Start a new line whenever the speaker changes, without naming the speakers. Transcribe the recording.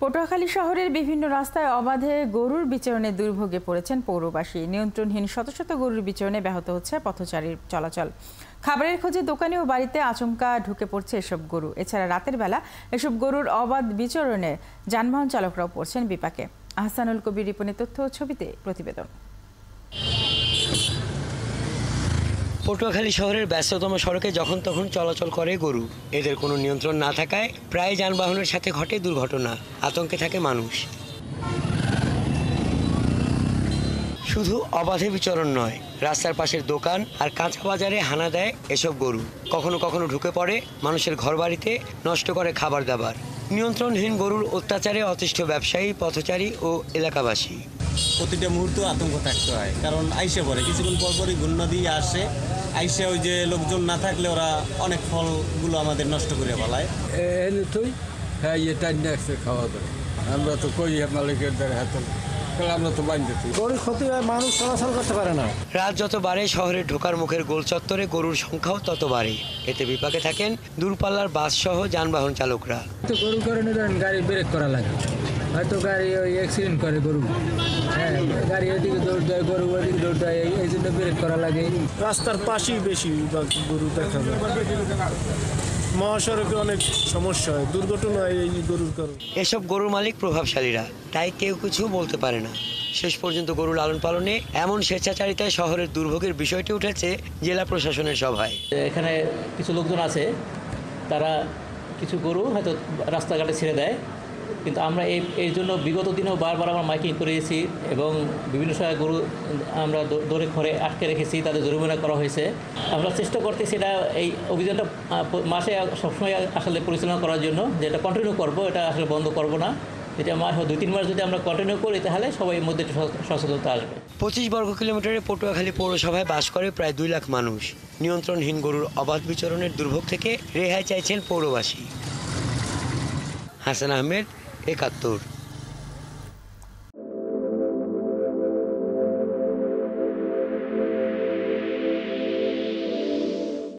পটুয়াখালী শহরের বিভিন্ন রাস্তায় অবাধে গরুর বিচরণে দুর্ভোগে পড়েছেন পৌরবাসী। নিয়ন্ত্রণহীন শত শত গরুর বিচরণে ব্যাহত হচ্ছে পথচারীর চলাচল। খাবারের খোঁজে দোকানে ও বাড়িতে আচমকা ঢুকে পড়ছে এসব গরু। এছাড়া রাতের বেলা এসব গরুর অবাধ বিচরণে যানবাহন চালকরাও পড়ছেন বিপাকে। আহসানুল কবির রিপনের তথ্য ও ছবিতে প্রতিবেদন।
পটুয়াখালী শহরের ব্যস্ততম সড়কে যখন তখন চলাচল করে গরু। এদের কোনো নিয়ন্ত্রণ না থাকায় প্রায় যানবাহনের সাথে ঘটে দুর্ঘটনা। আতঙ্কে থাকে মানুষ। শুধু অবাধে বিচরণ নয়, রাস্তার পাশের দোকান আর কাঁচা বাজারে হানা দেয় এসব গরু। কখনো কখনো ঢুকে পড়ে মানুষের ঘরবাড়িতে, নষ্ট করে খাবার দাবার। নিয়ন্ত্রণহীন গরুর অত্যাচারে অতিষ্ঠ ব্যবসায়ী, পথচারী ও এলাকাবাসী।
প্রতিটা মুহূর্তে আতঙ্ক থাকতে হয়, কারণ আইসে পড়ে কিছুক্ষণ পর পরই গুন্না দিয়ে আসে। আইসে ওই যে লোকজন না থাকলে ওরা অনেক ফলগুলো আমাদের নষ্ট করে ফেলায়।
হ্যাঁ, এটা খাওয়া দাওয়া আমরা তো কই মালিকের দ্বারা হাত আমরা তো বাঁধতে গরুর ক্ষতি হয়, মানুষ চলাচল করতে পারে না।
রাত যত বাড়ে শহরে ঢোকার মুখের গোল চত্বরে গরুর সংখ্যাও তত বাড়ে। এতে বিপাকে থাকেন দূরপাল্লার বাস সহ যানবাহন চালকরা।
গরুর কারণে গাড়ি ব্রেক করা লাগে, হয়তো গাড়ি ওই অ্যাক্সিডেন্ট করে গরু। হ্যাঁ, গাড়ি ওইদিকে দৌড় দেয়, গরু ওইদিকে দৌড় দেয়, এই জন্য ব্রেক করা লাগে।
রাস্তার পাশেই বেশি গরু দেখা যায়। মহাসড়কে অনেক সমস্যা হয়, দুর্ঘটনা হয় এই গরুর কারণে।
এসব গরুর মালিক প্রভাবশালীরা, তাই কেউ কিছু বলতে পারে না। শেষ পর্যন্ত গরু লালন পালনে এমন স্বেচ্ছাচারিতায় শহরের দুর্ভোগের বিষয়টি উঠেছে জেলা প্রশাসনের সভায়।
এখানে কিছু লোকজন আছে, তারা কিছু গরু হয়তো রাস্তাঘাটে ছেড়ে দেয়, কিন্তু আমরা এই জন্য বিগত দিনেও বারবার আমরা মাইকিং করেছি এবং বিভিন্ন সময় গরু আমরা দৌড়ে ঘরে আটকে রেখেছি, তাদের জরিমানা করা হয়েছে। আমরা চেষ্টা করতেছি এটা এই অভিযানটা মাসে সবসময় আসলে পরিচালনা করার জন্য, যে এটা কন্টিনিউ করবো, এটা আসলে বন্ধ করব না। এটা মাস 2-3 মাস যদি আমরা কন্টিনিউ করি তাহলে সবাই এর মধ্যে একটু সচেতনতা আসবে।
25 বর্গ কিলোমিটারে পটুয়াখালী পৌরসভায় বাস করে প্রায় 2 লাখ মানুষ। নিয়ন্ত্রণহীন গরুর অবাধ বিচরণের দুর্ভোগ থেকে রেহাই চাইছেন পৌরবাসী। হাসান আহমেদ, 71।